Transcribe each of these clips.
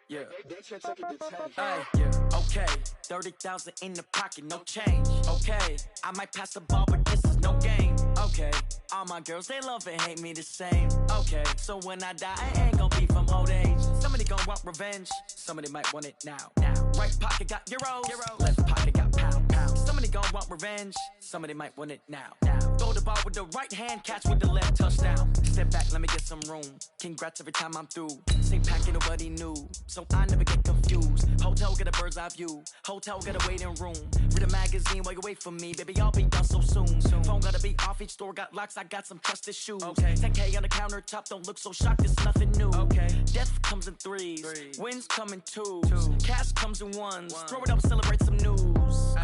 Yeah. Okay, 30,000 in the pocket, no change. Okay, I might pass the ball, but this is no game. Okay, all my girls, they love and hate me the same. Okay, so when I die, I ain't gon' be from old age. Somebody gon' want revenge, somebody might want it now. Right pocket got euros, left pocket got pound. Somebody gon' want revenge, somebody might want it now. Throw the ball with the right hand, catch with the left, touchdown. Step back, let me get some room. Congrats every time I'm through. Same packet, nobody knew, so I never get confused. Hotel get a bird's eye view, hotel get a waiting room. Read a magazine while you wait for me, baby, I'll be done so soon. Phone gotta be off, each store got locks, I got some trusted shoes. 10K on the countertop, don't look so shocked, it's nothing new. Death comes in threes, wins come in twos, cash comes in ones. Throw it up, celebrate some news.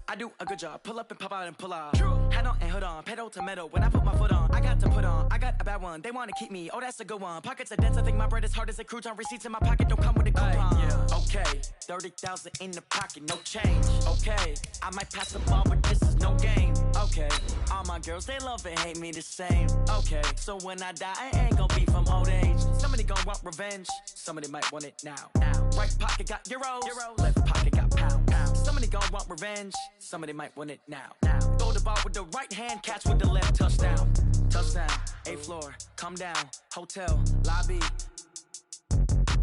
I do a good job, pull up and pop out and pull out. Hat on and hood on, pedal to metal. When I put my foot on, I got to put on. I got a bad one, they wanna keep me, oh that's a good one. Pockets are dense, I think my bread is hard as a crouton. Receipts in my pocket don't come with a coupon. Okay, 30,000 in the pocket, no change. Okay, I might pass the ball, but this is no game. Okay, all my girls, they love and hate me the same. Okay, so when I die, I ain't gon' be from old age. Somebody gon' want revenge, somebody might want it now. Right pocket got euros, left pocket got pound. Somebody gon' want revenge, somebody might want it now. Throw the ball with the right hand, catch with the left, touchdown. Touchdown, 8th floor, come down, hotel, lobby.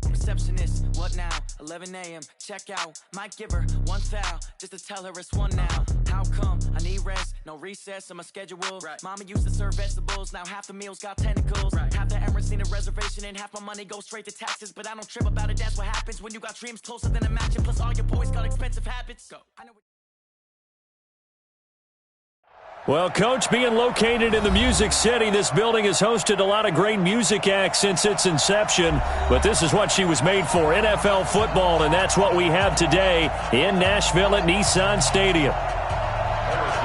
Receptionist, what now? 11 a.m., check out. Might give her one foul, just to tell her it's one now. How come? I need rest, no recess in my schedule. Mama used to serve vegetables, now half the meals got tentacles. Half the Emirates need a reservation and half my money goes straight to taxes. But I don't trip about it, that's what happens when you got dreams closer than a match. Plus all your boys got expensive habits. Go. I know Well, Coach, being located in the Music City, this building has hosted a lot of great music acts since its inception. But this is what she was made for, NFL football, and that's what we have today in Nashville at Nissan Stadium.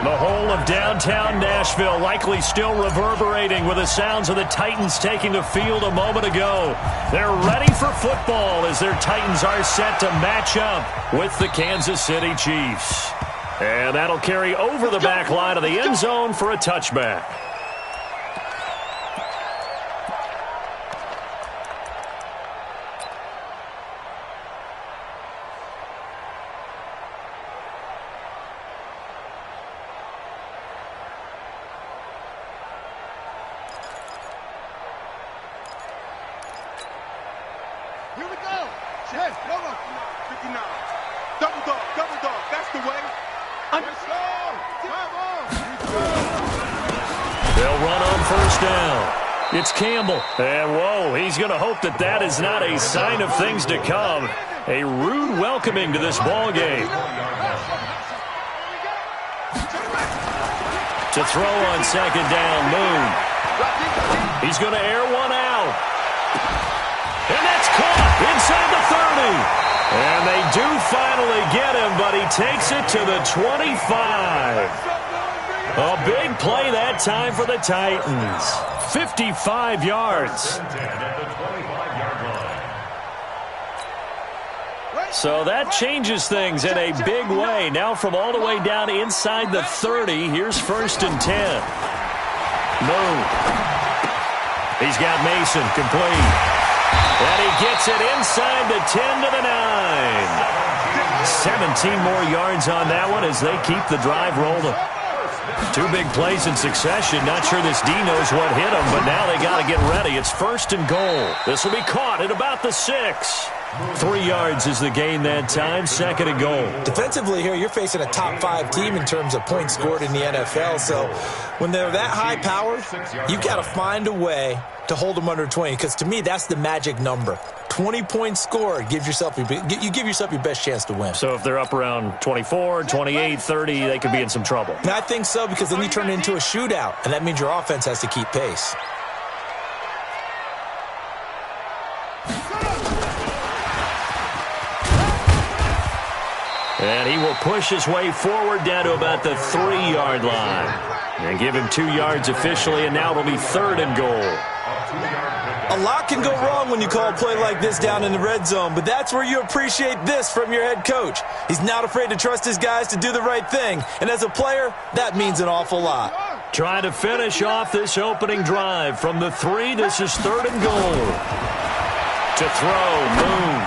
The whole of downtown Nashville likely still reverberating with the sounds of the Titans taking the field a moment ago. They're ready for football as their Titans are set to match up with the Kansas City Chiefs. And that'll carry over the back line of the end zone for a touchback. Here we go. Hey, no, 59. Double dog. That's the way. Let's go. They'll run on first down. It's Campbell. And, whoa, he's going to hope that that is not a sign of things to come. A rude welcoming to this ball game. To throw on second down, Moon. He's going to air one out. And that's caught inside the 30. And they do finally get him, but he takes it to the 25. A big play that time for the Titans. 55 yards. So that changes things in a big way. Now from all the way down inside the 30, here's 1st and 10. Moon. He's got Mason complete. And he gets it inside the 10 to the 9. 17 more yards on that one as they keep the drive rolling. Two big plays in succession. Not sure this D knows what hit him, but now they got to get ready. It's 1st and goal. This will be caught at about the 6. 3 yards is the gain that time. 2nd and goal. Defensively here, you're facing a top 5 team in terms of points scored in the NFL. So when they're that high powered, you've got to find a way to hold them under 20, because to me, that's the magic number. 20 points scored, you give yourself your best chance to win. So if they're up around 24, 28, 30, they could be in some trouble. And I think so, because then you turn it into a shootout, and that means your offense has to keep pace. And he will push his way forward down to about the 3-yard line. And give him 2 yards officially, and now it'll be 3rd and goal. A lot can go wrong when you call a play like this down in the red zone, but that's where you appreciate this from your head coach. He's not afraid to trust his guys to do the right thing, and as a player, that means an awful lot. Trying to finish off this opening drive from the 3. This is 3rd and goal. To throw, Moon.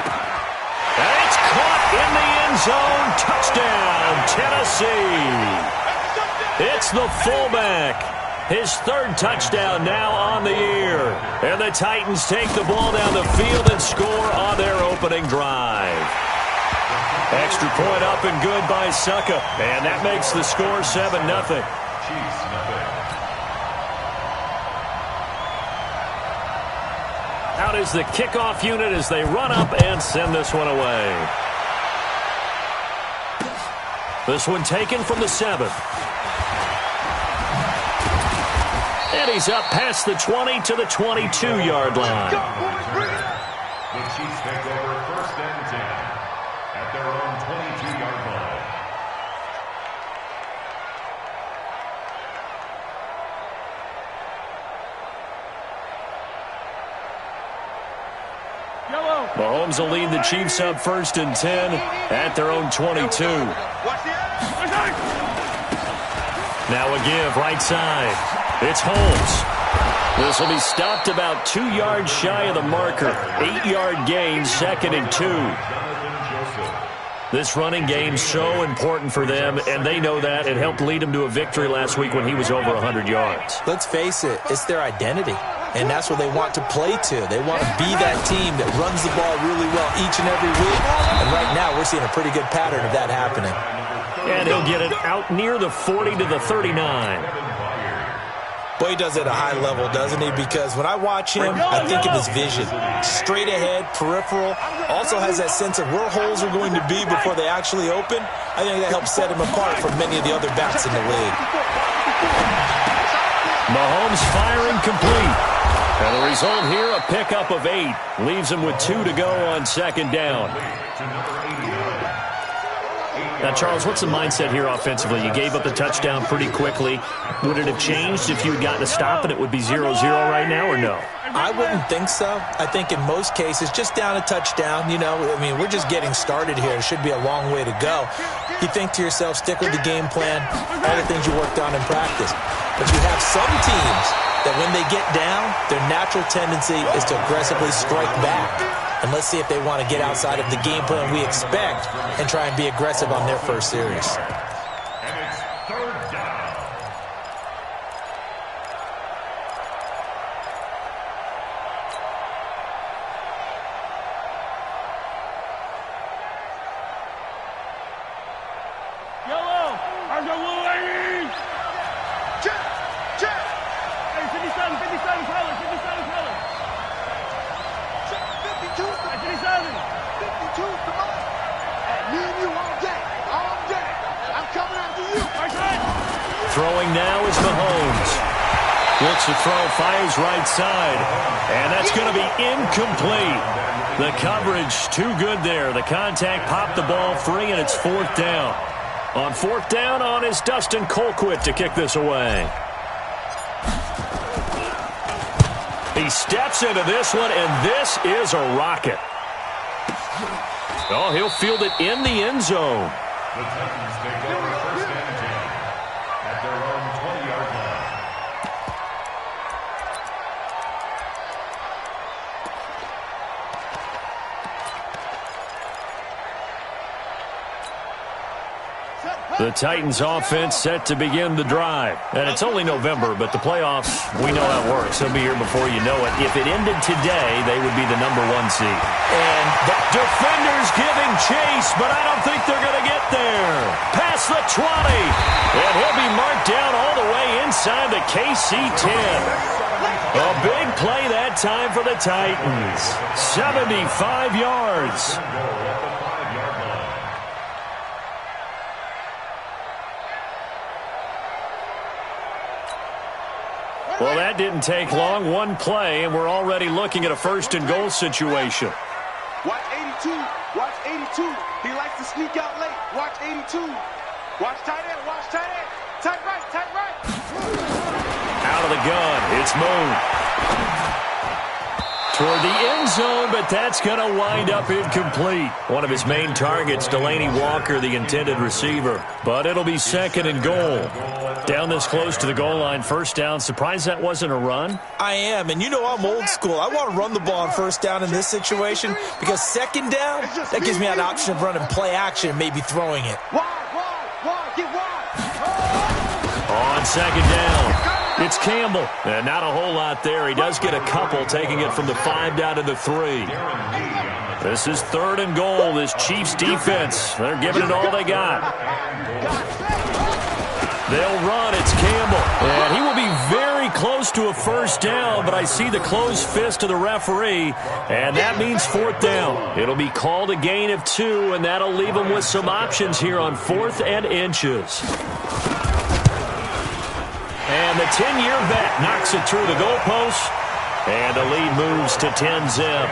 It's caught in the end zone. Touchdown, Tennessee. It's the fullback. His third touchdown now on the year. And the Titans take the ball down the field and score on their opening drive. Extra point up and good by Succa. And that makes the score 7-0. Out is the kickoff unit as they run up and send this one away. This one taken from the 7. And he's up past the 20 to the 22-yard line. The Chiefs take over first and 10 at their own 22-yard line. Mahomes will lead the Chiefs up first and 10 at their own 22. Now a give right side. It's Holmes. This will be stopped about 2 yards shy of the marker. 8-yard gain, 2nd and 2. This running game's so important for them, and they know that. It helped lead them to a victory last week when he was over 100 yards. Let's face it, it's their identity, and that's what they want to play to. They want to be that team that runs the ball really well each and every week, and right now we're seeing a pretty good pattern of that happening. And he'll get it out near the 40 to the 39. Boy, he does it at a high level, doesn't he? Because when I watch him, I think of his vision. Straight ahead, peripheral. Also has that sense of where holes are going to be before they actually open. I think that helps set him apart from many of the other backs in the league. Mahomes firing complete. And the result here, a pickup of 8. Leaves him with 2 to go on 2nd down. Now, Charles, what's the mindset here offensively? You gave up the touchdown pretty quickly. Would it have changed if you had gotten a stop and it would be 0-0 right now, or no? I wouldn't think so. I think in most cases, just down a touchdown, we're just getting started here. It should be a long way to go. You think to yourself, stick with the game plan, all the things you worked on in practice. But you have some teams that when they get down, their natural tendency is to aggressively strike back. And let's see if they want to get outside of the game plan we expect and try and be aggressive on their first series. And it's 3rd down. Yellow! Where's your little lady? Check! Check! Hey, 57, 57 color, 57 color. 52, 52, come on. Me and you all day, all day. I'm coming after you. Throwing now is Mahomes. Looks to throw, fires right side. And that's going to be incomplete. The coverage too good there. The contact popped the ball free, and it's 4th down. On 4th down, on is Dustin Colquitt to kick this away. He steps into this one, and this is a rocket. Oh, he'll field it in the end zone. The Titans take over first and 10 at their own 20-yard line. The Titans offense set to begin the drive. And it's only November, but the playoffs, we know how it works. They'll be here before you know it. If it ended today, they would be the #1 seed. And the defenders giving chase, but I don't think they're going to get there. Past the 20. And he'll be marked down all the way inside the KC 10. A big play that time for the Titans. 75 yards. Well, that didn't take long. One play, and we're already looking at a 1st and goal situation. Watch 82. Watch 82. He likes to sneak out late. Watch 82. Watch tight end. Watch tight end. Tight right. Tight right. Out of the gun. It's Moon. toward the end zone, but that's going to wind up incomplete. One of his main targets, Delaney Walker, the intended receiver. But it'll be second and goal. Down this close to the goal line, first down. Surprised that wasn't a run? I am, and you know I'm old school. I want to run the ball on first down in this situation because second down, that gives me an option of running play action and maybe throwing it. On second down, it's Campbell. And not a whole lot there. He does get a couple, taking it from the 5 down to the 3. This is third and goal. This Chiefs defense, they're giving it all they got. They'll run. It's Campbell. And he will be very close to a first down, but I see the closed fist of the referee, and that means fourth down. It'll be called a gain of 2, and that'll leave him with some options here on 4th and inches. And the 10-year vet knocks it through the goalpost, and the lead moves to 10-zip.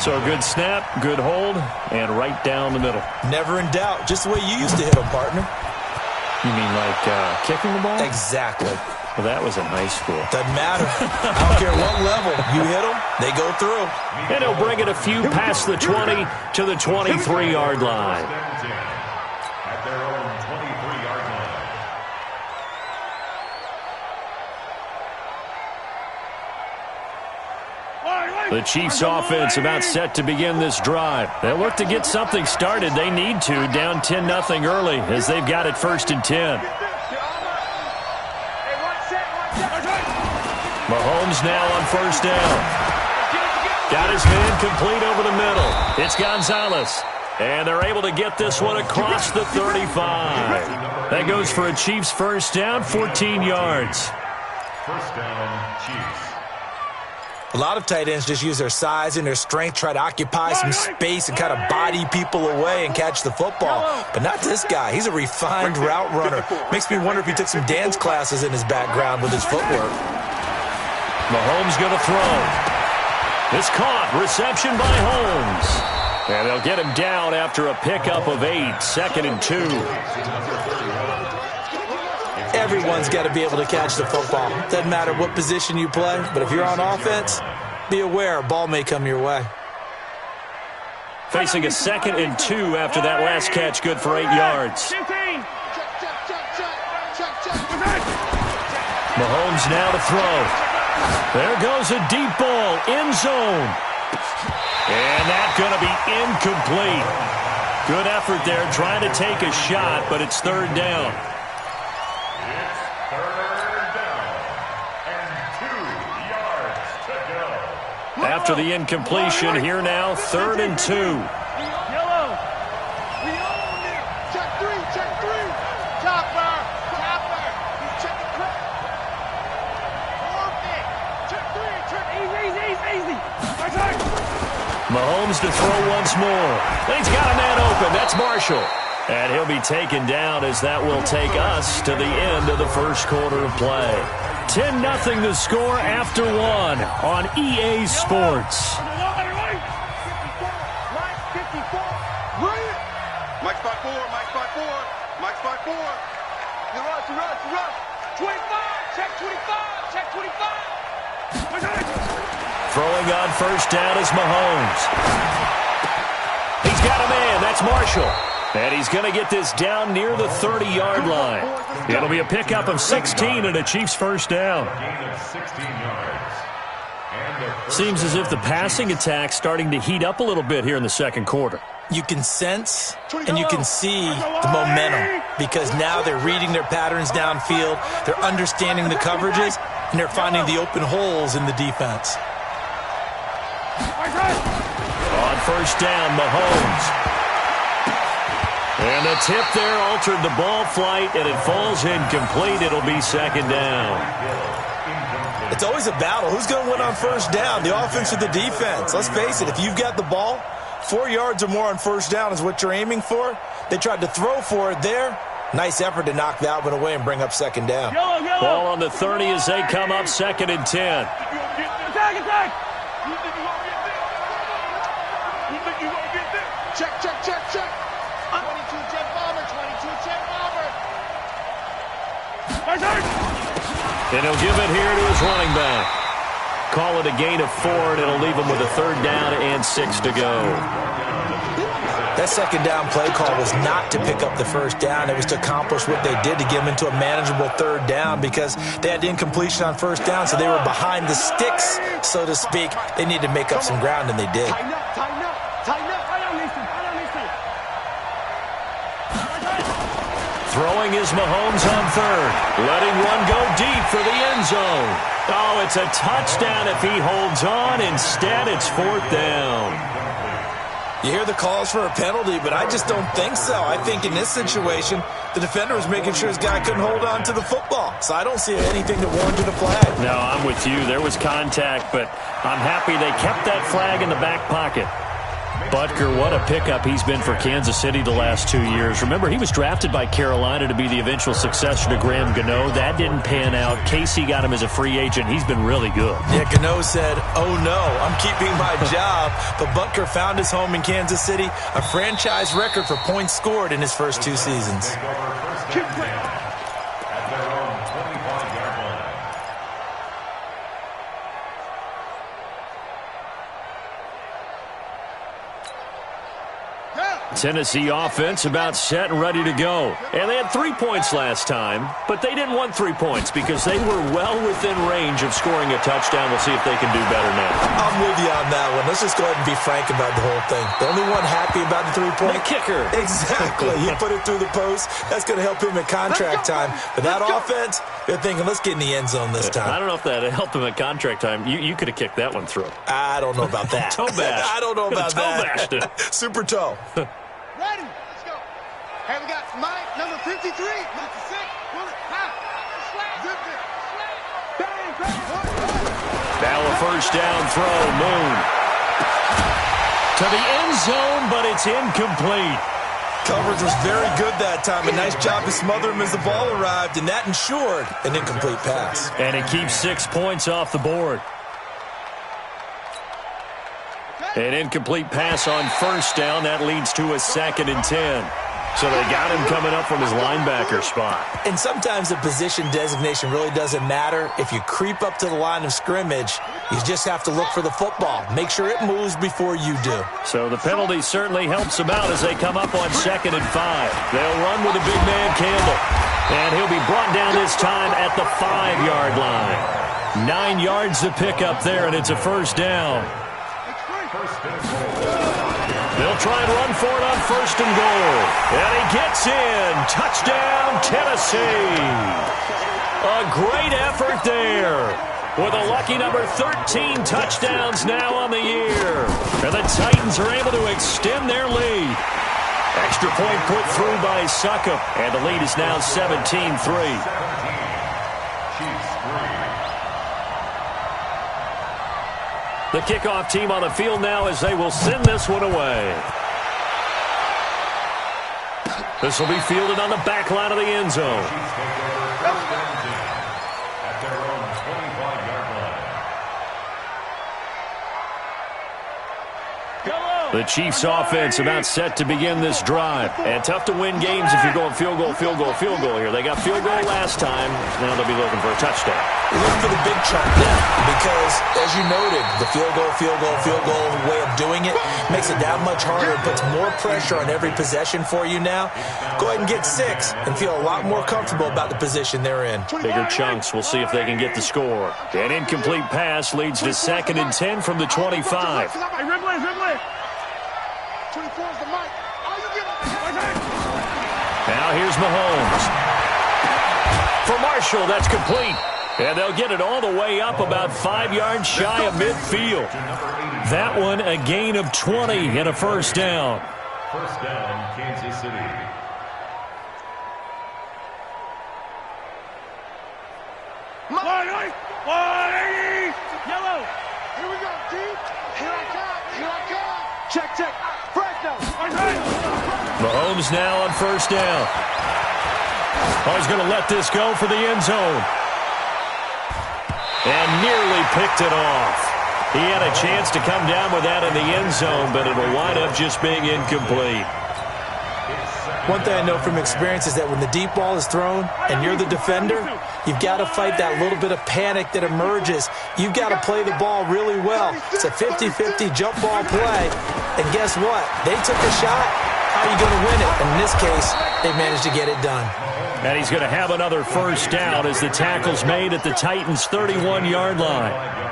So a good snap, good hold, and right down the middle. Never in doubt. Just the way you used to hit them, partner. You mean like kicking the ball? Exactly. Well, that was in high school. Doesn't matter. I don't care what level. You hit them, they go through. And he'll bring it a few past the 20 to the 23-yard line. At their own 23-yard line. The Chiefs offense about set to begin this drive. They'll look to get something started. They need to, down 10-0 early as they've got it 1st and 10. Mahomes now on first down. Got his man complete over the middle. It's Gonzalez. And they're able to get this one across the 35. That goes for a Chiefs first down, 14 yards. First down, Chiefs. A lot of tight ends just use their size and their strength, try to occupy some space and kind of body people away and catch the football. But not this guy. He's a refined route runner. Makes me wonder if he took some dance classes in his background with his footwork. Mahomes going to throw. It's caught. Reception by Holmes. And they'll get him down after a pickup of 8. 2nd and 2. Everyone's got to be able to catch the football. Doesn't matter what position you play, but if you're on offense, be aware a ball may come your way. Facing a 2nd and 2 after that last catch, good for 8 yards. Mahomes now to throw. There goes a deep ball, end zone. And that's going to be incomplete. Good effort there, trying to take a shot, but it's 3rd down. After the incompletion, here now, 3rd and 2. Yellow. We own it. Check 3. Chopper. Check the crap. Perfect. Check 3. Easy. Mahomes to throw once more. And he's got a man open. That's Marshall. And he'll be taken down as that will take us to the end of the first quarter of play. 10-0 the score after 1 on EA Sports. Mike spot 4. You rush. 25. Check 25. Throwing on first down is Mahomes. He's got a man. That's Marshall. And he's going to get this down near the 30-yard line. It'll be a pickup of 16 and a Chiefs first down. Seems as if the passing attack's starting to heat up a little bit here in the second quarter. You can sense and you can see the momentum because now they're reading their patterns downfield, they're understanding the coverages, and they're finding the open holes in the defense. On first down, Mahomes. And the tip there altered the ball flight, and it falls incomplete. It'll be 2nd down. It's always a battle. Who's going to win on first down, the offense or the defense? Let's face it, if you've got the ball, 4 yards or more on first down is what you're aiming for. They tried to throw for it there. Nice effort to knock that one away and bring up 2nd down. Ball on the 30 as they come up 2nd and 10. Attack! You think you're going to get this? Check. 22 jet bomber. And he'll give it here to his running back. call it a gain of 4, and it'll leave them with a 3rd down and 6 to go. That second down play call was not to pick up the first down. It was to accomplish what they did to get them into a manageable 3rd down because they had incompletion on first down, so they were behind the sticks, so to speak. They needed to make up some ground, and they did. Tighten up, tighten up, tighten up. Throwing is Mahomes on 3rd. Letting one go deep for the end zone. Oh, it's a touchdown if he holds on. Instead, it's 4th down. You hear the calls for a penalty, but I just don't think so. I think in this situation, the defender was making sure his guy couldn't hold on to the football. So I don't see anything that warranted a flag. No, I'm with you. There was contact, but I'm happy they kept that flag in the back pocket. Butker, what a pickup he's been for Kansas City the last 2 years. Remember, he was drafted by Carolina to be the eventual successor to Graham Gano. That didn't pan out. Casey got him as a free agent. He's been really good. Yeah, Gano said, oh no, I'm keeping my job. But Butker found his home in Kansas City, a franchise record for points scored in his first 2 seasons. Tennessee offense about set and ready to go. And they had 3 points last time, but they didn't want 3 points because they were well within range of scoring a touchdown. We'll see if they can do better now. I'm with you on that one. Let's just go ahead and be frank about the whole thing. The only one happy about the 3-point? The kicker. Exactly. He put it through the post. That's going to help him at contract time. But that offense, they're thinking, let's get in the end zone this time. I don't know if that helped him at contract time. You could have kicked that one through. I don't know about that. Toe bash. I don't know about that. Toe bashed it. Super toe. Ready? Let's go. Hey, we got Mike, number 53. 56. Pull it. Zip it. Bang, bang. Now a first down throw. Moon to the end zone, but it's incomplete. Coverage was very good that time. A nice job to smother him as the ball arrived, and that ensured an incomplete pass. And it keeps 6 points off the board. An incomplete pass on first down. That leads to a 2nd and 10. So they got him coming up from his linebacker spot. And sometimes the position designation really doesn't matter. If you creep up to the line of scrimmage, you just have to look for the football. Make sure it moves before you do. So the penalty certainly helps them out as they come up on 2nd and 5. They'll run with a big man, Campbell. And he'll be brought down this time at the 5-yard line. 9 yards to pick up there, and it's a first down. They'll try and run for it on 1st and goal. And he gets in. Touchdown, Tennessee. A great effort there. With a lucky number 13 touchdowns now on the year. And the Titans are able to extend their lead. Extra point put through by Succop. And the lead is now 17-3. The kickoff team on the field now as they will send this one away. This will be fielded on the back line of the end zone. The Chiefs offense about set to begin this drive. And tough to win games if you're going field goal, field goal, field goal here. They got field goal last time. Now they'll be looking for a touchdown. You're looking for the big chunk now because, as you noted, the field goal way of doing it makes it that much harder and puts more pressure on every possession for you now. Go ahead and get 6 and feel a lot more comfortable about the position they're in. Bigger chunks. We'll see if they can get the score. An incomplete pass leads to 2nd and 10 from the 25. 24 is the mic. Now here's Mahomes. For Marshall, that's complete. And they'll get it all the way up about 5 yards shy of midfield. That one a gain of 20 and a first down. First down, Kansas City. Yellow. Here we go, deep. Here I come. Check. Mahomes now on first down. Oh, he's going to let this go for the end zone. And nearly picked it off. He had a chance to come down with that in the end zone, but it'll wind up just being incomplete. It's 2nd One thing I know from experience is that when the deep ball is thrown and you're the defender, you've got to fight that little bit of panic that emerges. You've got to play the ball really well. It's a 50-50 jump ball play. And guess what? They took a shot. How are you going to win it? And in this case, they managed to get it done. And he's going to have another first down as the tackle's made at the Titans' 31-yard line.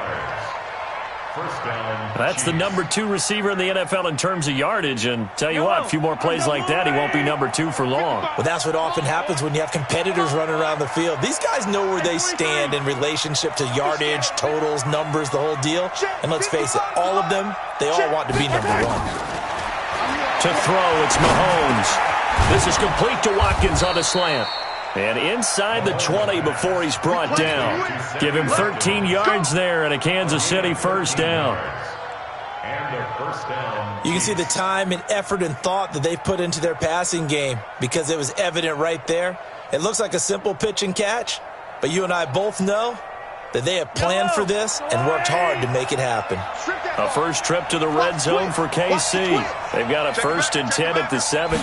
That's the number 2 receiver in the NFL in terms of yardage. And tell you what, a few more plays like that, he won't be number 2 for long. Well, that's what often happens when you have competitors running around the field. These guys know where they stand in relationship to yardage, totals, numbers, the whole deal. And let's face it, all of them, they all want to be number 1. To throw, it's Mahomes. This is complete to Watkins on a slant. And inside the 20 before he's brought down. Give him 13 yards there and a Kansas City first down. You can see the time and effort and thought that they put into their passing game because it was evident right there. It looks like a simple pitch and catch, but you and I both know that they have planned for this and worked hard to make it happen. A first trip to the red zone for KC. They've got a 1st and 10 at the 17.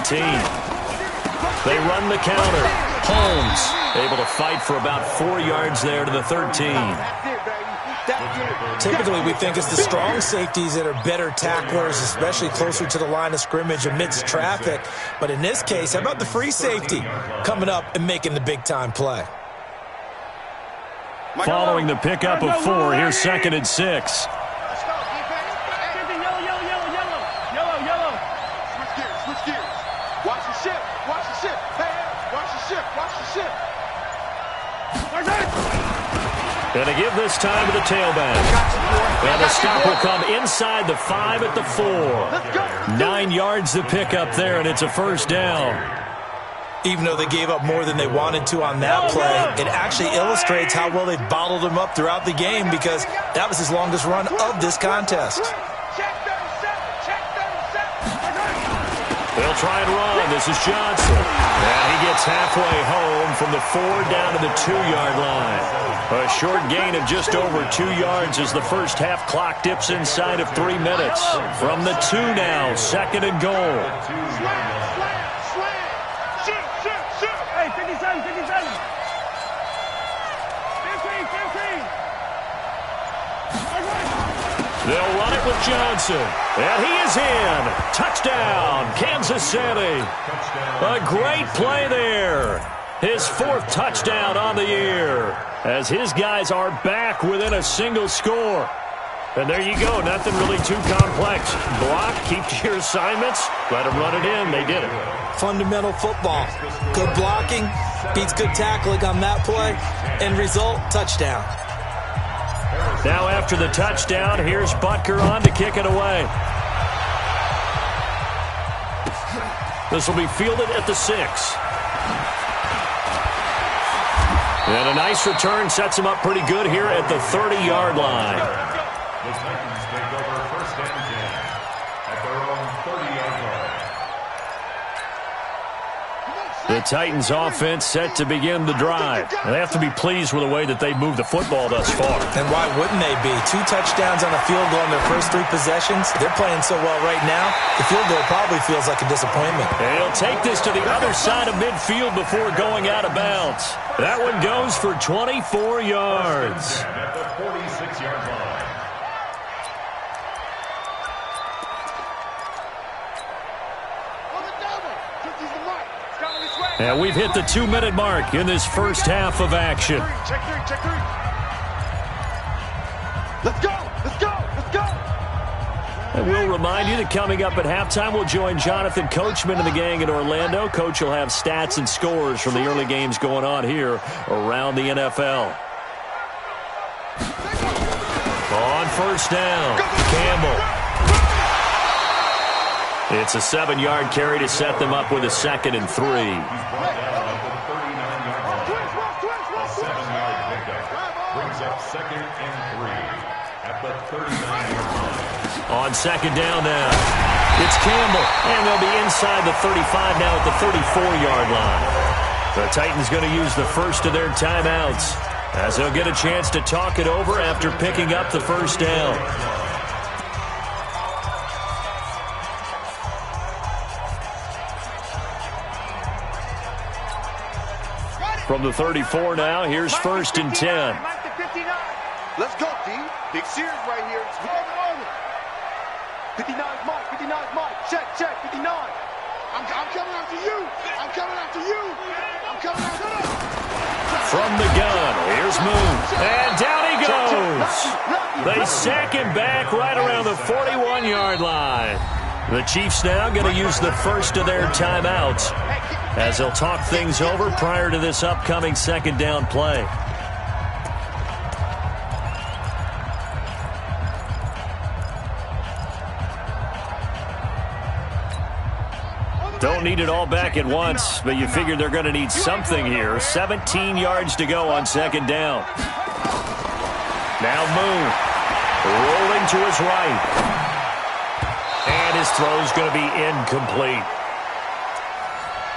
They run the counter. Holmes able to fight for about 4 yards there to the 13. Typically, we think it's the strong safeties that are better tacklers, especially closer to the line of scrimmage amidst traffic. But in this case, how about the free safety coming up and making the big-time play? Following the pickup of 4, here's 2nd and 6. And to give this time to the tailback. And the stop will come inside the 5 at the 4. 9 yards to pick up there, and it's a first down. Even though they gave up more than they wanted to on that play, it actually illustrates how well they bottled him up throughout the game because that was his longest run of this contest. They'll try and run. This is Johnson. And he gets halfway home from the 4 down to the 2-yard line. A short gain of just over 2 yards as the first half clock dips inside of 3 minutes. From the 2 now, 2nd and goal. Hey, 57, 57. 15. They'll run it with Johnson. And he is in. Touchdown, Kansas City. A great play there. His 4th touchdown on the year as his guys are back within a single score. And there you go. Nothing really too complex. Block, keep to your assignments, let them run it in. They did it. Fundamental football. Good blocking beats good tackling on that play. End result, touchdown. Now after the touchdown, here's Butker on to kick it away. This will be fielded at the 6. And a nice return sets him up pretty good here at the 30-yard line. The Titans take over 1st and 10 at their own 30-yard line. The Titans offense set to begin the drive. And they have to be pleased with the way that they've moved the football thus far. And why wouldn't they be? 2 touchdowns on a field goal in their first 3 possessions. They're playing so well right now, the field goal probably feels like a disappointment. And he'll take this to the other side of midfield before going out of bounds. That one goes for 24 yards. At the 46-yard line. And we've hit the 2-minute mark in this first half of action. Check 3, check 3. Let's go, let's go, let's go. And we'll remind you that coming up at halftime, we'll join Jonathan Coachman and the gang in Orlando. Coach will have stats and scores from the early games going on here around the NFL. On first down, Campbell. It's a 7-yard carry to set them up with a 2nd and 3. He's brought down at the 39-yard line. A 7-yard pickup brings up 2nd and 3 at the 39-yard line. On 2nd down now, it's Campbell. And they'll be inside the 35 now at the 34-yard line. The Titans going to use the first of their timeouts as they'll get a chance to talk it over after picking up the first down. From the 34 now, here's 1st and 10. Let's go, D. Big series right here. 59's Mike. 59's Mike. Check. 59. I'm coming after you. I'm coming after you. I'm coming after you. From the gun, here's Moon. And down he goes. They sack him back right around the 41-yard line. The Chiefs now going to use the first of their timeouts as they'll talk things over prior to this upcoming 2nd down play. Don't need it all back at once, but you figure they're going to need something here. 17 yards to go on 2nd down. Now Moon rolling to his right. And his throw's going to be incomplete.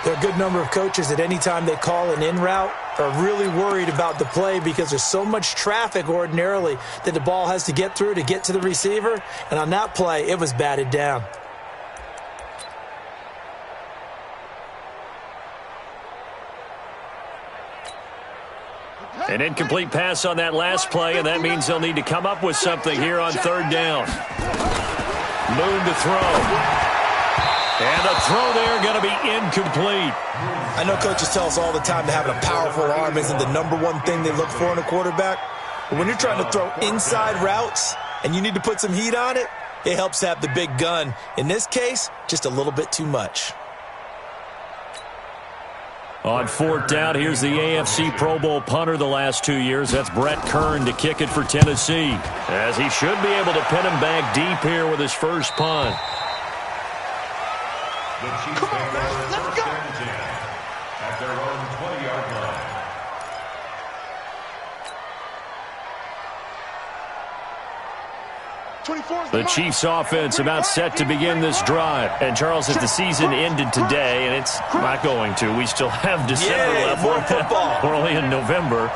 There are a good number of coaches that any time they call an in route are really worried about the play because there's so much traffic ordinarily that the ball has to get through to get to the receiver. And on that play, it was batted down. An incomplete pass on that last play, and that means they'll need to come up with something here on 3rd down. Moon to throw. And the throw there going to be incomplete. I know coaches tell us all the time that having a powerful arm isn't the #1 thing they look for in a quarterback. But when you're trying to throw inside routes and you need to put some heat on it, it helps to have the big gun. In this case, just a little bit too much. On 4th down, here's the AFC Pro Bowl punter the last 2 years. That's Brett Kern to kick it for Tennessee, as he should be able to pin him back deep here with his first punt. The Chiefs take over 1st and 10 at their own 20-yard line. The Chiefs offense about set to begin this drive. And Charles, if the season ended today, and it's not going to, we still have December left. More football. We're only in November.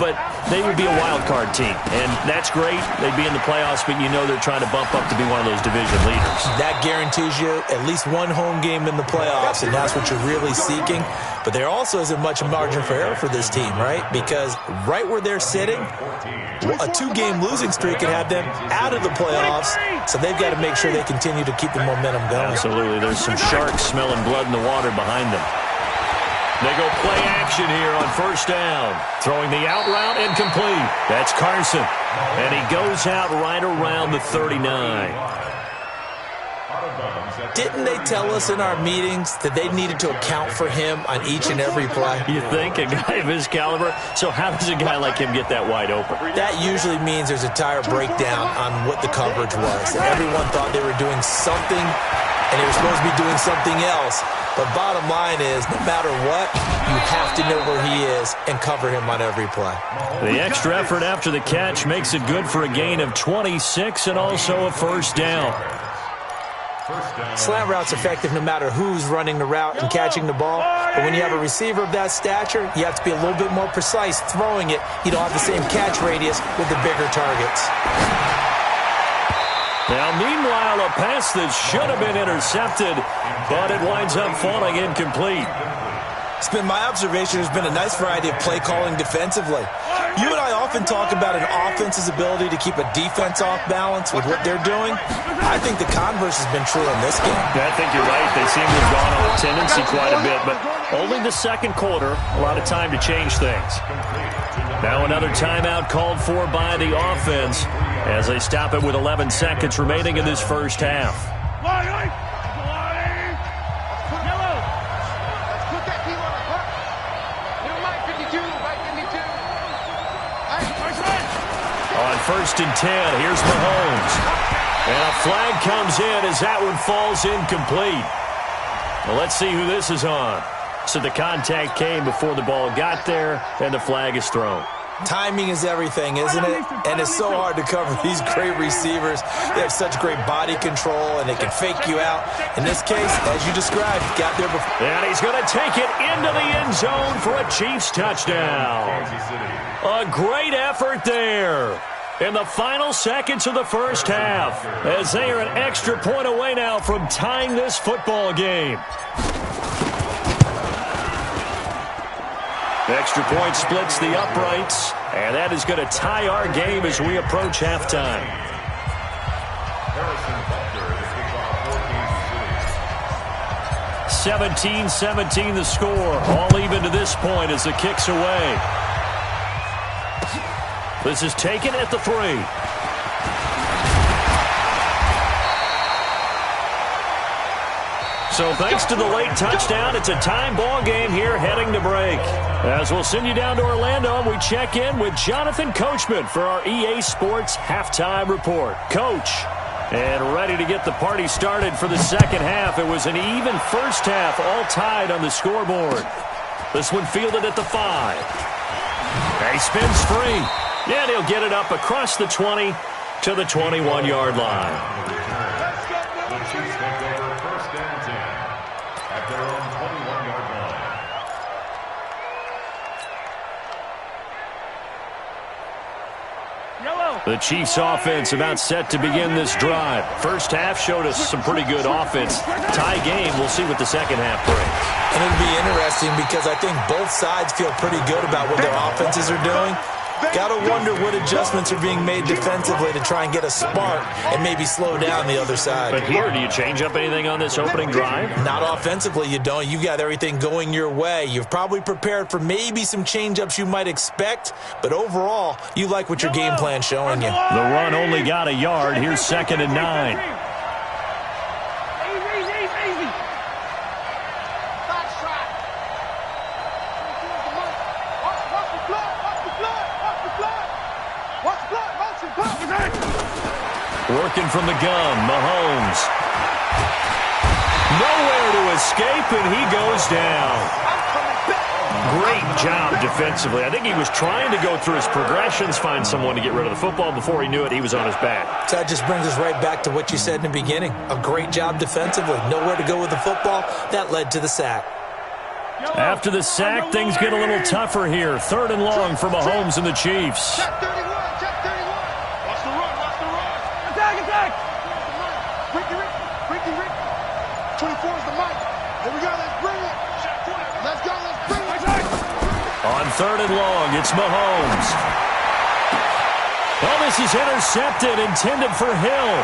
But they would be a wild card team. And that's great. They'd be in the playoffs, but you know they're trying to bump up to be one of those division leaders. That guarantees you at least one home game in the playoffs, and that's what you're really seeking. But there also isn't much margin for error for this team, right? Because right where they're sitting, a 2-game losing streak could have them out of the playoffs, so they've got to make sure they continue to keep the momentum going. Absolutely. There's some sharks smelling blood in the water behind them. They go play action here on 1st down. Throwing the out route incomplete. That's Carson. And he goes out right around the 39. Didn't they tell us in our meetings that they needed to account for him on each and every play? You think? A guy of his caliber? So how does a guy like him get that wide open? That usually means there's a entire breakdown on what the coverage was. Everyone thought they were doing something, and they were supposed to be doing something else. But bottom line is, no matter what, you have to know where he is and cover him on every play. The extra effort after the catch makes it good for a gain of 26 and also a 1st down. Slant route's effective no matter who's running the route and catching the ball. But when you have a receiver of that stature, you have to be a little bit more precise throwing it. You don't have the same catch radius with the bigger targets. Now, meanwhile, a pass that should have been intercepted, but it winds up falling incomplete. It's been my observation there's been a nice variety of play calling defensively. You and I often talk about an offense's ability to keep a defense off balance with what they're doing. I think the converse has been true in this game. Yeah, I think you're right. They seem to have gone off tendency quite a bit, but only the 2nd quarter, a lot of time to change things. Now another timeout called for by the offense as they stop it with 11 seconds remaining in this 1st half. On 1st and 10, here's Mahomes. And a flag comes in as that one falls incomplete. Well, let's see who this is on. So the contact came before the ball got there, and the flag is thrown. Timing is everything, isn't it? And it's so hard to cover these great receivers. They have such great body control, and they can fake you out. In this case, as you described, he got there before. And he's going to take it into the end zone for a Chiefs touchdown. A great effort there in the final seconds of the 1st half, as they are an extra point away now from tying this football game. Extra point splits the uprights, and that is going to tie our game as we approach halftime. 17-17 the score. All even to this point as the kick's away. This is taken at the 3. So thanks to the late touchdown, it's a time ball game here heading to break. As we'll send you down to Orlando, we check in with Jonathan Coachman for our EA Sports Halftime Report. Coach, and ready to get the party started for the second half. It was an even first half, all tied on the scoreboard. This one fielded at the 5. He spins free. And he'll get it up across the 20 to the 21-yard line. The Chiefs offense about set to begin this drive. First half showed us some pretty good offense. Tie game, we'll see what the second half brings. And it'll be interesting because I think both sides feel pretty good about what their offenses are doing. Got to wonder what adjustments are being made defensively to try and get a spark and maybe slow down the other side. But here, do you change up anything on this opening drive? Not offensively, you don't. You got everything going your way. You've probably prepared for maybe some change-ups you might expect, but overall, you like what your game plan's showing you. The run only got a yard. Here's 2nd and 9. Working from the gun, Mahomes. Nowhere to escape, and he goes down. Great job defensively. I think he was trying to go through his progressions, find someone to get rid of the football. Before he knew it, he was on his back. So that just brings us right back to what you said in the beginning. A great job defensively. Nowhere to go with the football. That led to the sack. After the sack, things get a little tougher here. 3rd and long for Mahomes and the Chiefs. Check 31. Check 31. Watch the run. Watch the run. Attack. Ricky. 24 is the mic. Here we go. Let's bring it. Let's go. Let's bring it. On 3rd and long, it's Mahomes. Well, this is intercepted, intended for Hill.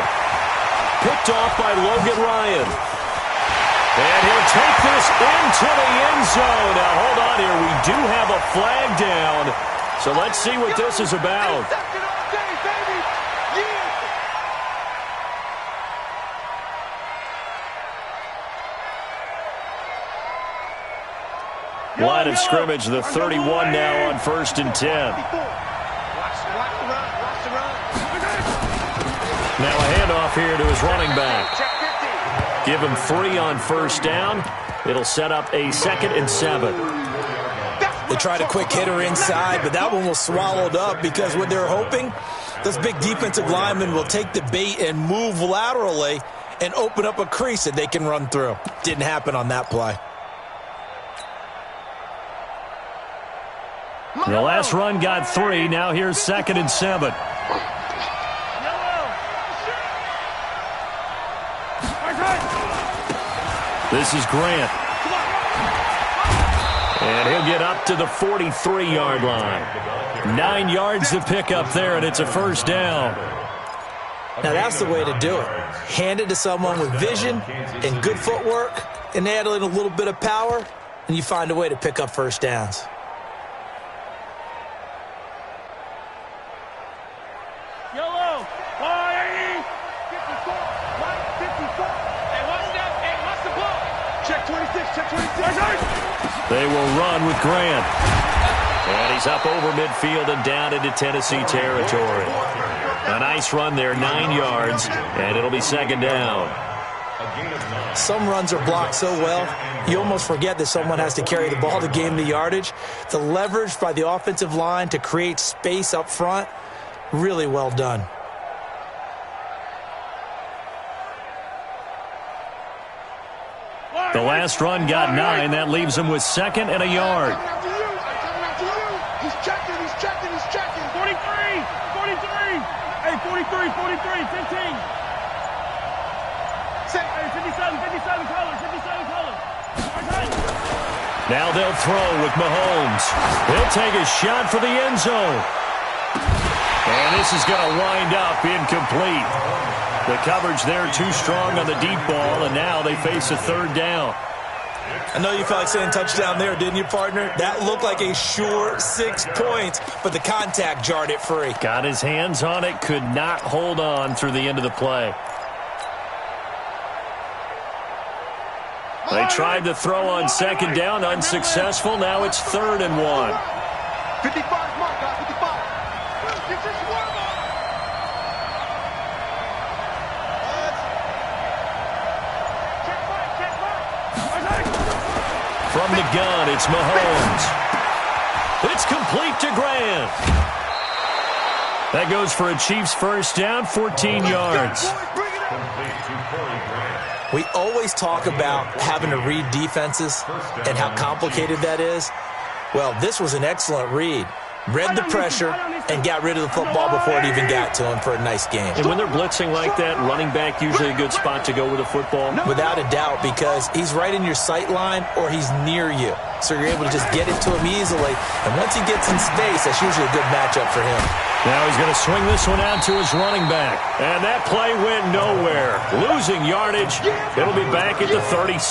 Picked off by Logan Ryan. And he'll take this into the end zone. Now, hold on here. We do have a flag down. So let's see what this is about. Line of scrimmage, the 31 now on 1st and 10. Now a handoff here to his running back. Give him 3 on 1st down. It'll set up a 2nd and 7. They tried a quick hitter inside, but that one was swallowed up because what they're hoping, those big defensive linemen will take the bait and move laterally and open up a crease that they can run through. Didn't happen on that play. The last run got 3. Now here's 2nd and 7. This is Grant. And he'll get up to the 43-yard line. 9 yards to pick up there, and it's a 1st down. Now that's the way to do it. Hand it to someone with vision and good footwork, and add in a little bit of power, and you find a way to pick up 1st downs. They will run with Grant. And he's up over midfield and down into Tennessee territory. A nice run there, 9 yards, and it'll be 2nd down. Some runs are blocked so well, you almost forget that someone has to carry the ball to gain the yardage. The leverage by the offensive line to create space up front, really well done. The last run got 9. That leaves him with 2nd and a yard. He's checking. 43. Hey, 43, 15. Hey, 57 colors. Now they'll throw with Mahomes. He'll take a shot for the end zone. And this is going to wind up incomplete. The coverage there too strong on the deep ball, and now they face a third down. I know you felt like saying touchdown there, didn't you, partner? That looked like a sure 6 points, but the contact jarred it free. Got his hands on it, could not hold on through the end of the play. They tried to throw on second down, unsuccessful. Now it's 3rd and 1. 55 mark, guys, 55. Get this one. From the gun, it's Mahomes. It's complete to Grant. That goes for a Chiefs first down, 14 yards. We always talk about having to read defenses and how complicated that is. Well, this was an excellent read. Read the pressure and got rid of the football before it even got to him for a nice game. And when they're blitzing like that, running back usually a good spot to go with the football? Without a doubt, because he's right in your sight line or he's near you. So you're able to just get it to him easily. And once he gets in space, that's usually a good matchup for him. Now he's going to swing this one out to his running back. And that play went nowhere. Losing yardage. It'll be back at the 36.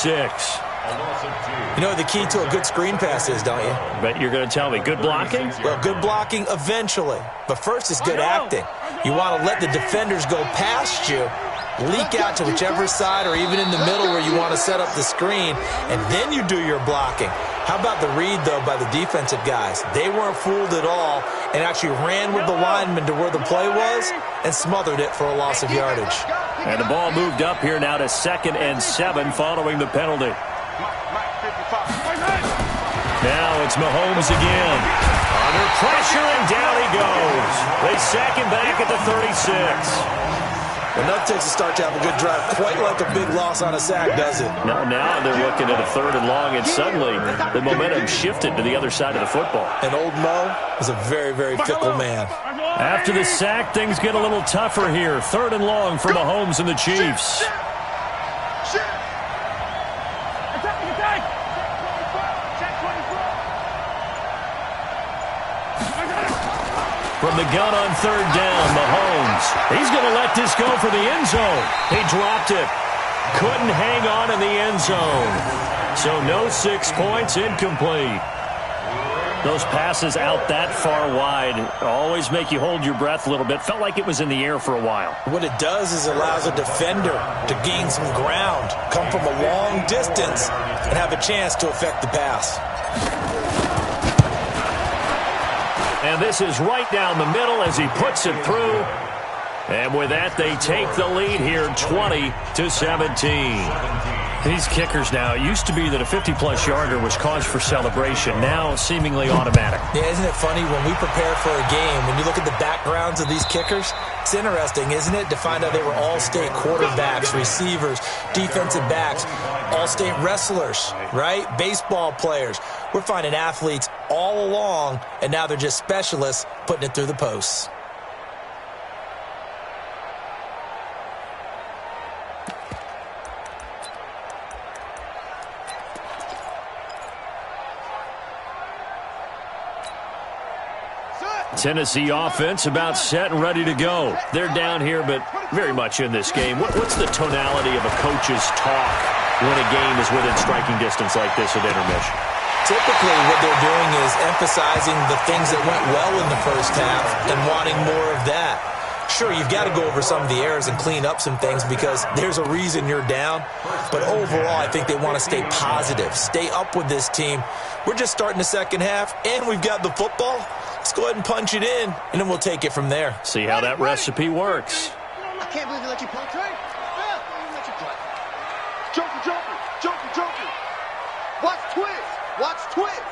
You know what the key to a good screen pass is, don't you? Bet you're going to tell me. Good blocking? Well, good blocking eventually. But first is good acting. You want to let the defenders go past you, leak out to whichever side or even in the middle where you want to set up the screen, and then you do your blocking. How about the read, though, by the defensive guys? They weren't fooled at all and actually ran with the lineman to where the play was and smothered it for a loss of yardage. And the ball moved up here now to 2nd and 7 following the penalty. Now it's Mahomes again. Under pressure, and down he goes. They sack him back at the 36. Enough takes a start to have a good drive. Quite like a big loss on a sack, does it? Now they're looking at a 3rd and long, and suddenly the momentum shifted to the other side of the football. And old Mo is a very, very fickle man. After the sack, things get a little tougher here. 3rd and long for Mahomes and the Chiefs. From the gun on 3rd down, Mahomes. He's going to let this go for the end zone. He dropped it. Couldn't hang on in the end zone. So no 6 points, incomplete. Those passes out that far wide always make you hold your breath a little bit. Felt like it was in the air for a while. What it does is allows a defender to gain some ground, come from a long distance, and have a chance to affect the pass. And this is right down the middle as he puts it through. And with that, they take the lead here, 20-17. These kickers now, it used to be that a 50-plus yarder was cause for celebration. Now, seemingly automatic. Yeah, isn't it funny when we prepare for a game, when you look at the backgrounds of these kickers, it's interesting, isn't it, to find out they were all-state quarterbacks, receivers, defensive backs, all-state wrestlers, right? Baseball players. We're finding athletes all along, and now they're just specialists putting it through the posts. Tennessee offense about set and ready to go. They're down here, but very much in this game. What's the tonality of a coach's talk when a game is within striking distance like this at intermission? Typically, what they're doing is emphasizing the things that went well in the first half and wanting more of that. Sure, you've got to go over some of the errors and clean up some things because there's a reason you're down. But overall, I think they want to stay positive, stay up with this team. We're just starting the second half, and we've got the football. Let's go ahead and punch it in, and then we'll take it from there. See how that recipe works. I can't believe they let you play, Trey. Yeah, they let you play. Joker, Joker, Joker, Joker. Watch Twiz. Watch Twiz.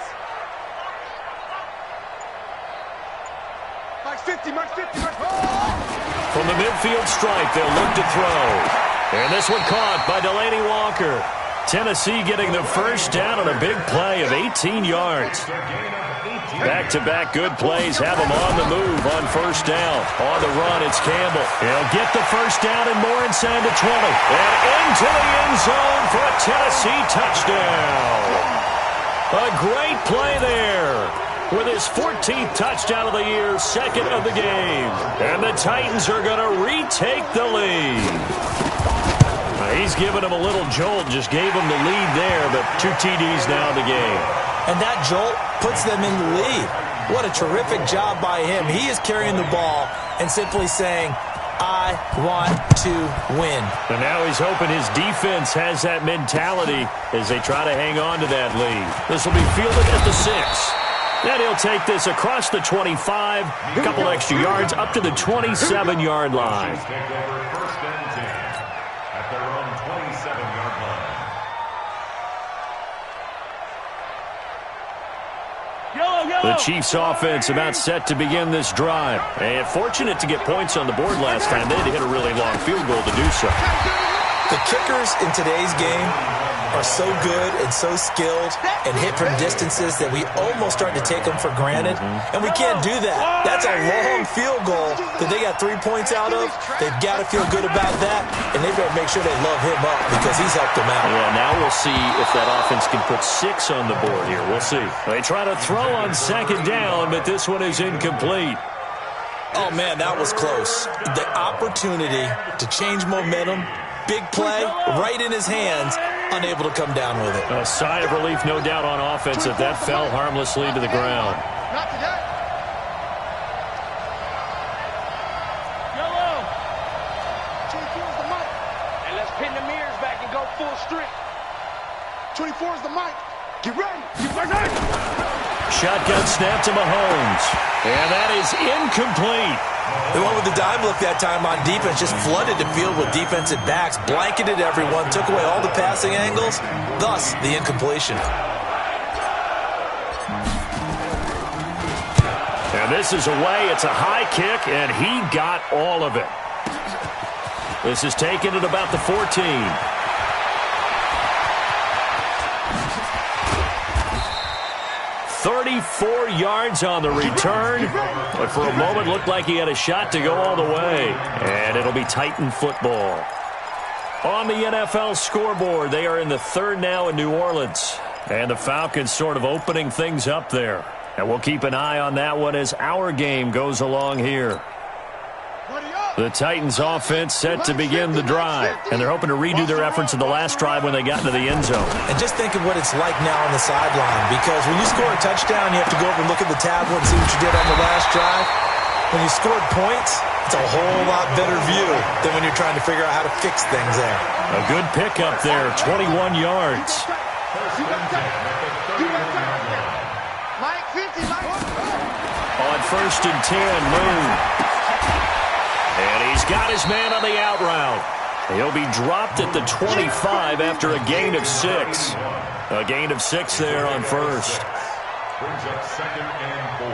Max 50, Max 50, Max 50. From the midfield stripe, they'll look to throw. And this one caught by Delaney Walker. Tennessee getting the first down on a big play of 18 yards. Back-to-back good plays have them on the move on first down. On the run, it's Campbell. He'll get the first down and more inside the 20. And into the end zone for a Tennessee touchdown. A great play there. With his 14th touchdown of the year, second of the game. And the Titans are going to retake the lead. He's given him a little jolt, just gave him the lead there, but 2 TDs now in the game. And that jolt puts them in the lead. What a terrific job by him. He is carrying the ball and simply saying, I want to win. And now he's hoping his defense has that mentality as they try to hang on to that lead. This will be fielded at the 6. Then he'll take this across the 25, a couple extra yards up to the 27-yard line. Take over first and 10 at their own 27-yard line. The Chiefs' offense about set to begin this drive. And fortunate to get points on the board last time. They had to hit a really long field goal to do so. The kickers in today's game are so good and so skilled and hit from distances that we almost start to take them for granted. And we can't do that. That's a long field goal that they got 3 points out of. They've got to feel good about that, and they better make sure they love him up because he's helped them out. Yeah, now we'll see if that offense can put 6 on the board here. We'll see. They try to throw on second down, but this one is incomplete. Oh, man, that was close. The opportunity to change momentum, big play, right in his hands, unable to come down with it. A sigh of relief, no doubt, on offense that that fell harmlessly to the ground. Not today. Yellow. 24 is the mic. And let's pin the mirrors back and go full strength. 24 is the mic. Get ready. Get ready. Shotgun snap to Mahomes. And that is incomplete. The one with the dime look that time on defense just flooded the field with defensive backs, blanketed everyone, took away all the passing angles, thus the incompletion. And this is away. It's a high kick, and he got all of it. This is taken at about the 14. 34 yards on the return, but for a moment looked like he had a shot to go all the way. And it'll be Titan football. On the NFL scoreboard, they are in the 3rd now in New Orleans. And the Falcons sort of opening things up there. And we'll keep an eye on that one as our game goes along here. The Titans offense set to begin the drive, and they're hoping to redo their efforts in the last drive when they got into the end zone. And just think of what it's like now on the sideline, because when you score a touchdown, you have to go over and look at the tablet and see what you did on the last drive. When you scored points, it's a whole lot better view than when you're trying to figure out how to fix things there. A good pickup there, 21 yards. On 1st and 10, Moon. And he's got his man on the out route. He'll be dropped at the 25 after a gain of 6. A gain of 6 there on 1st. Brings up 2nd and 4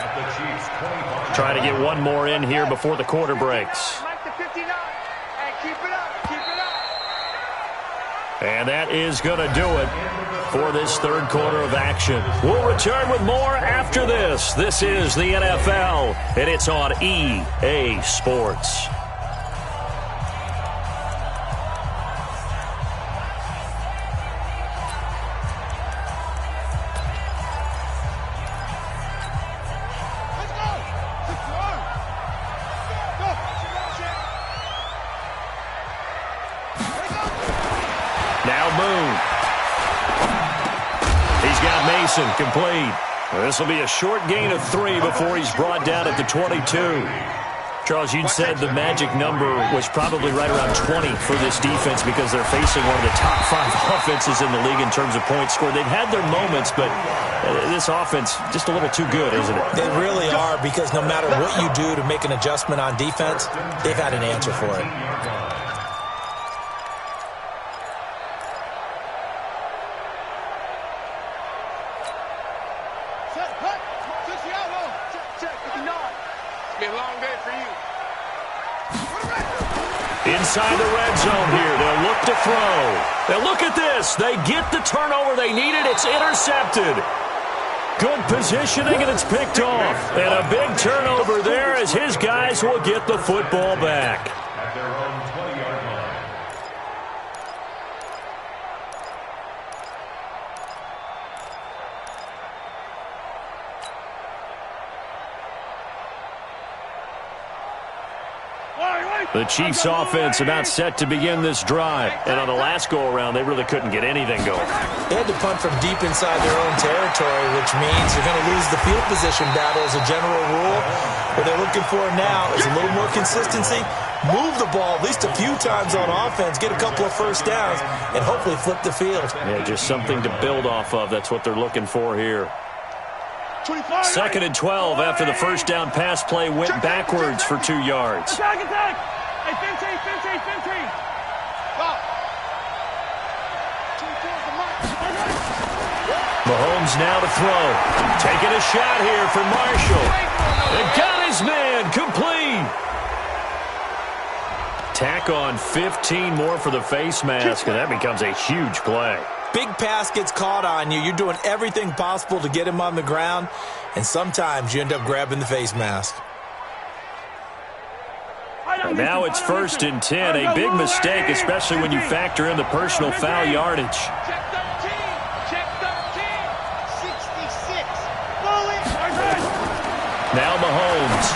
at the Chiefs' 25. Trying to get one more in here before the quarter breaks. And that is going to do it for this 3rd quarter of action. We'll return with more after this. This is the NFL, and it's on EA Sports. Complete. This will be a short gain of 3 before he's brought down at the 22. Charles, you'd said the magic number was probably right around 20 for this defense because they're facing one of the top 5 offenses in the league in terms of points scored. They've had their moments, but this offense just a little too good, isn't it? They really are, because no matter what you do to make an adjustment on defense, they've had an answer for it. Inside the red zone here. They'll look to throw. Now look at this. They get the turnover they needed. It's intercepted. Good positioning, and it's picked off. And a big turnover there as his guys will get the football back. At their own 20-yard line. The Chiefs offense about set to begin this drive. And on the last go-around, they really couldn't get anything going. They had to punt from deep inside their own territory, which means you're going to lose the field position battle as a general rule. What they're looking for now is a little more consistency. Move the ball at least a few times on offense, get a couple of first downs, and hopefully flip the field. Yeah, just something to build off of. That's what they're looking for here. 2nd and 12 after the first down pass play went backwards for 2 yards. Attack! Hey, 15. Mahomes now to throw. Taking a shot here for Marshall. And got his man complete. Tack on 15 more for the face mask, and that becomes a huge play. Big pass gets caught on you. You're doing everything possible to get him on the ground, and sometimes you end up grabbing the face mask. And now it's 1st and 10. A big mistake, especially when you factor in the personal foul yardage. Check 13. 66. Now Mahomes.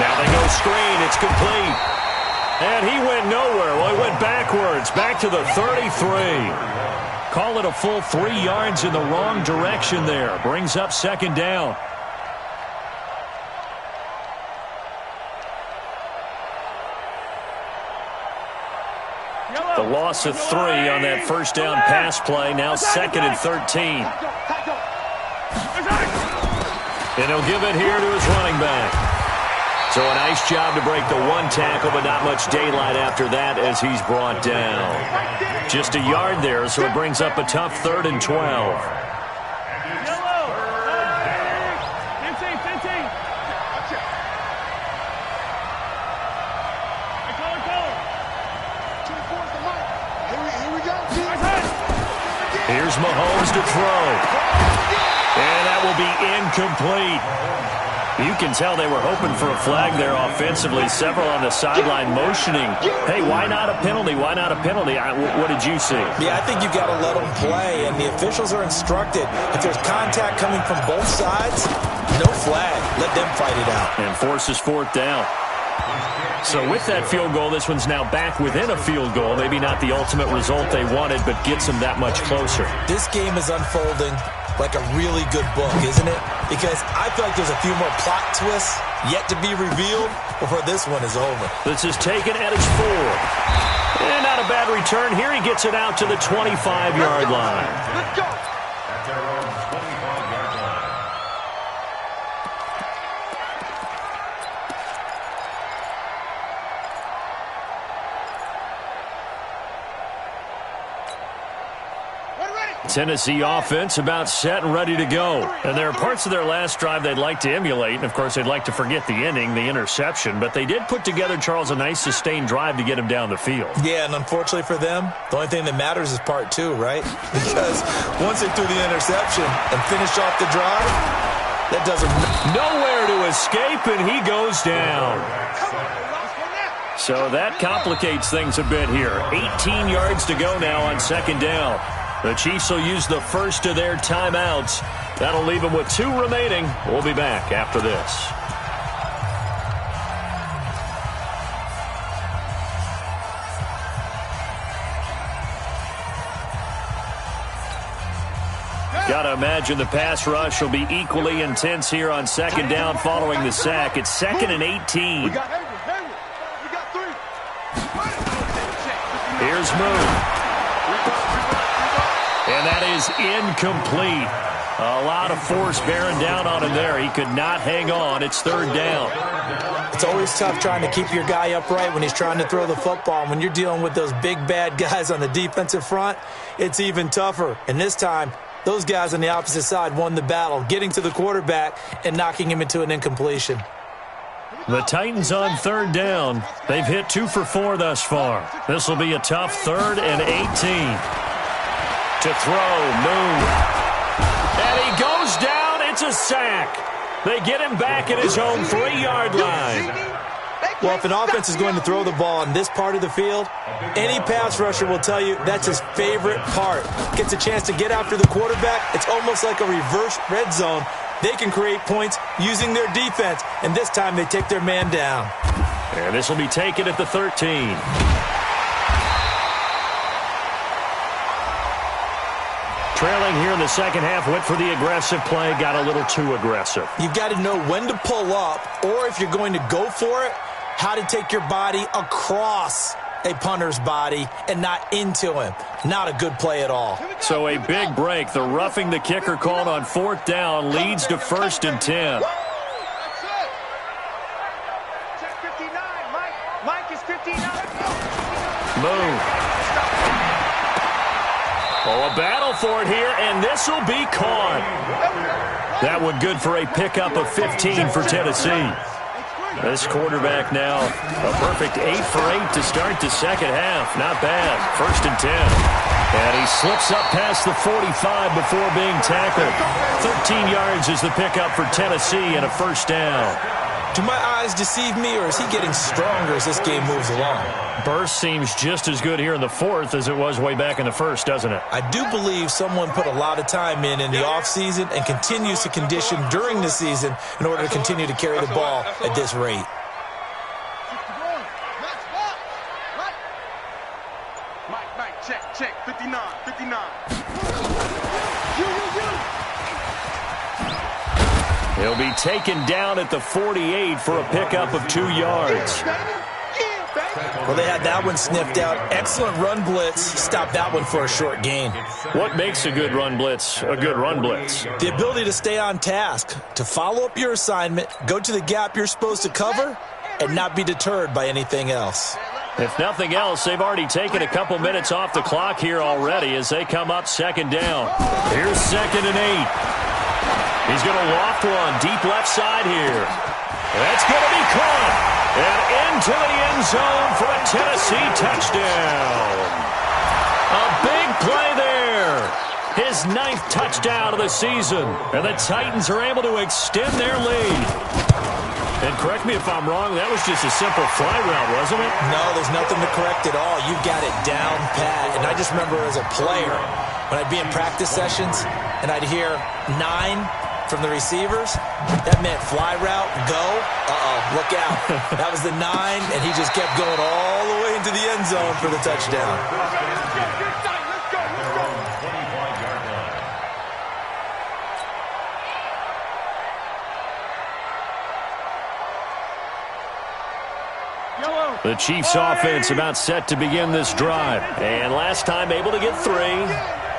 Now they go screen. It's complete. And he went nowhere. Well, he went backwards. Back to the 33. Call it a full 3 yards in the wrong direction there. Brings up 2nd down. The loss of 3 on that first down pass play. Now 2nd and 13. And he'll give it here to his running back. So a nice job to break the 1 tackle, but not much daylight after that as he's brought down. Just a yard there, so it brings up a tough 3rd and 12. Here's Mahomes to throw. And that will be incomplete. You can tell they were hoping for a flag there offensively. Several on the sideline motioning. Hey, why not a penalty? Why not a penalty? What did you see? Yeah, I think you've got to let them play, and the officials are instructed. If there's contact coming from both sides, no flag. Let them fight it out. And forces 4th down. So with that field goal, this one's now back within a field goal. Maybe not the ultimate result they wanted, but gets them that much closer. This game is unfolding like a really good book, isn't it? Because I feel like there's a few more plot twists yet to be revealed before this one is over. This is taken at his 4. And not a bad return. Here he gets it out to the 25-yard line. Let's go. At their own 25-yard line. Tennessee offense about set and ready to go. And there are parts of their last drive they'd like to emulate. And, of course, they'd like to forget the inning, the interception. But they did put together, Charles, a nice sustained drive to get him down the field. Yeah, and unfortunately for them, the only thing that matters is part 2, right? Because once they threw the interception and finished off the drive, that doesn't... Nowhere to escape, and he goes down. So that complicates things a bit here. 18 yards to go now on 2nd down. The Chiefs will use the first of their timeouts. That'll leave them with 2 remaining. We'll be back after this. Got to imagine the pass rush will be equally intense here on 2nd down following the sack. It's 2nd and 18. We got 3. Here's Moon. And that is incomplete. A lot of force bearing down on him there. He could not hang on. It's 3rd down. It's always tough trying to keep your guy upright when he's trying to throw the football. When you're dealing with those big, bad guys on the defensive front, it's even tougher. And this time, those guys on the opposite side won the battle, getting to the quarterback and knocking him into an incompletion. The Titans on 3rd down. They've hit 2 for 4 thus far. This will be a tough 3rd and 18. To throw, Moon. And he goes down. It's a sack. They get him back at his own 3-yard line. Well, if an offense is going to throw the ball in this part of the field, any pass rusher will tell you that's his favorite part. Gets a chance to get after the quarterback. It's almost like a reverse red zone. They can create points using their defense, and this time they take their man down. And this will be taken at the 13. Trailing here in the second half, went for the aggressive play, got a little too aggressive. You've got to know when to pull up, or if you're going to go for it, how to take your body across a punter's body and not into him. Not a good play at all. So a big break. The roughing the kicker called on 4th down leads to 1st and 10. Mike is 59. Move. Oh, a battle for it here, and this will be caught. That one good for a pickup of 15 for Tennessee. This quarterback now, a perfect 8 for 8 to start the second half. Not bad. 1st and 10. And he slips up past the 45 before being tackled. 13 yards is the pickup for Tennessee and a 1st down. Do my eyes deceive me, or is he getting stronger as this game moves along? Burst seems just as good here in the 4th as it was way back in the 1st, doesn't it? I do believe someone put a lot of time in the offseason and continues to condition during the season in order to continue to carry the ball at this rate. Mike, check, 59. He'll be taken down at the 48 for a pickup of 2 yards. Well, they had that one sniffed out. Excellent run blitz. Stopped that one for a short gain. What makes a good run blitz a good run blitz? The ability to stay on task, to follow up your assignment, go to the gap you're supposed to cover, and not be deterred by anything else. If nothing else, they've already taken a couple minutes off the clock here already as they come up 2nd down. Here's 2nd and 8. He's going to loft one deep left side here. That's going to be caught. And into the end zone for a Tennessee touchdown. A big play there. His 9th touchdown of the season. And the Titans are able to extend their lead. And correct me if I'm wrong, that was just a simple fly route, wasn't it? No, there's nothing to correct at all. You've got it down pat. And I just remember as a player, when I'd be in practice sessions and I'd hear 9 from the receivers, that meant fly route, go, look out. That was the 9, and he just kept going all the way into the end zone for the touchdown. The Chiefs offense about set to begin this drive. And last time able to get 3.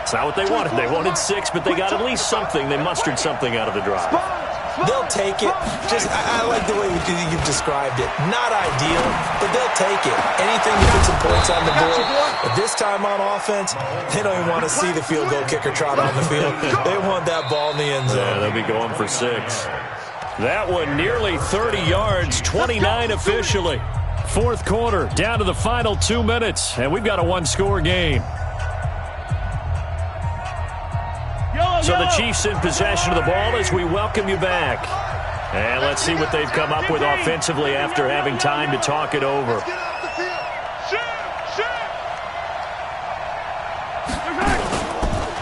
It's not what they wanted. They wanted 6, but they got at least something. They mustered something out of the drive. They'll take it. I like the way you've described it. Not ideal, but they'll take it. Anything to put some points on the board. But this time on offense, they don't even want to see the field goal kicker trot on the field. They want that ball in the end zone. Yeah, they'll be going for 6. That one nearly 30 yards, 29 officially. 4th quarter, down to the final 2 minutes, and we've got a 1-score game. So the Chiefs in possession of the ball as we welcome you back. And let's see what they've come up with offensively after having time to talk it over.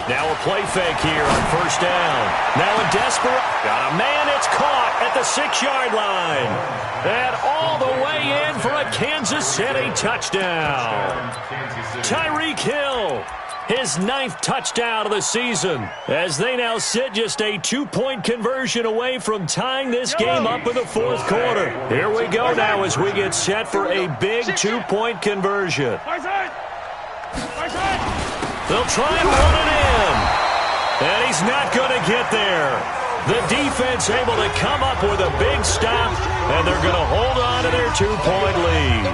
Now a play fake here on 1st down. Now a desperate. Got a man, it's caught at the 6-yard line. And all the way in for a Kansas City touchdown. Tyreek Hill. His 9th touchdown of the season as they now sit just a 2-point conversion away from tying this game up in the 4th quarter. Here we go now as we get set for a big 2-point conversion. They'll try and run it in. And he's not going to get there. The defense able to come up with a big stop, and they're going to hold on to their 2-point lead.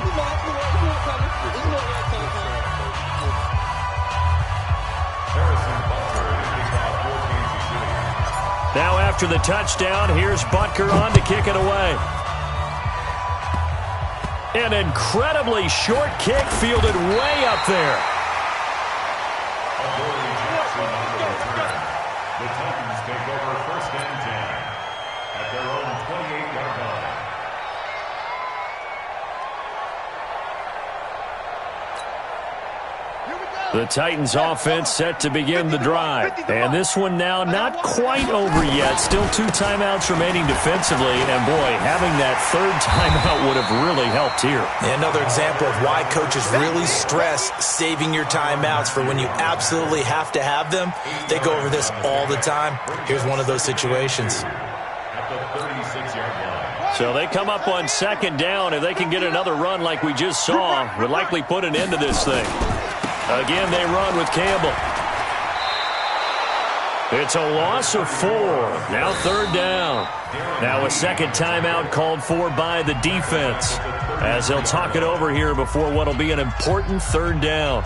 Now after the touchdown, here's Butker on to kick it away. An incredibly short kick fielded way up there. The Titans take over 1st and 10 at their own 28-yard line. Here we go. The Titans offense set to begin the drive. And this one now not quite over yet. Still 2 timeouts remaining defensively. And, boy, having that third timeout would have really helped here. Another example of why coaches really stress saving your timeouts for when you absolutely have to have them. They go over this all the time. Here's one of those situations. At the 36-yard line. So they come up on second down. If they can get another run like we just saw, would likely put an end to this thing. Again, they run with Campbell. It's a loss of 4. Now third down. Now a second timeout called for by the defense, as they'll talk it over here before what will be an important third down.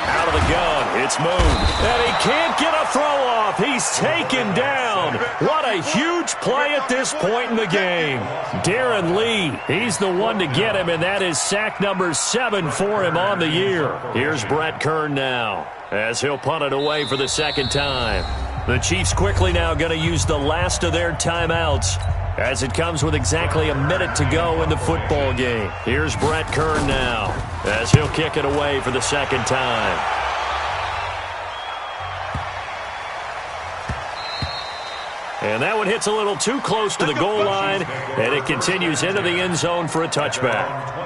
Out of the gun, it's moved. And he can't get a throw off. He's taken down. What a huge play at this point in the game. Darren Lee, he's the one to get him, and that is sack number 7 for him on the year. Here's Brett Kern now, as he'll punt it away for the second time. The Chiefs quickly now going to use the last of their timeouts, as it comes with exactly a minute to go in the football game. Here's Brett Kern now, as he'll kick it away for the second time. And that one hits a little too close to the goal line, and it continues into the end zone for a touchback.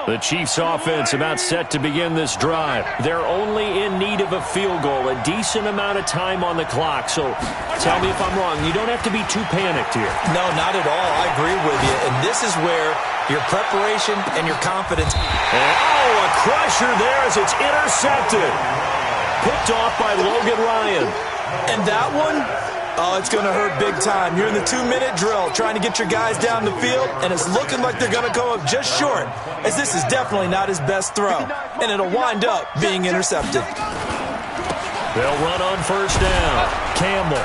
The Chiefs offense about set to begin this drive. They're only in need of a field goal, a decent amount of time on the clock. So tell me if I'm wrong. You don't have to be too panicked here. No, not at all. I agree with you. And this is where your preparation and your confidence. And, a crusher there as it's intercepted. Picked off by Logan Ryan. And that one, it's going to hurt big time. You're in the 2-minute drill trying to get your guys down the field, and it's looking like they're going to come up just short, as this is definitely not his best throw, and it'll wind up being intercepted. They'll run on first down. Campbell.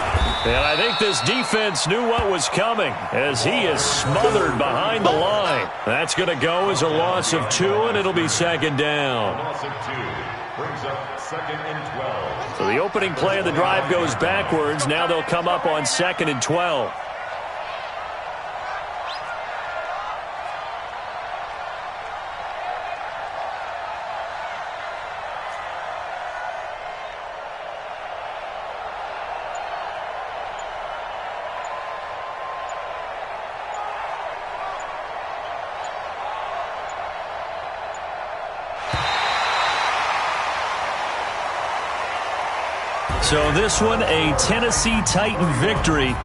And I think this defense knew what was coming, as he is smothered behind the line. That's going to go as a loss of 2, and it'll be second down. Loss of 2 brings up second and 12. So the opening play of the drive goes backwards. Now they'll come up on second and 12. So this one, a Tennessee Titan victory.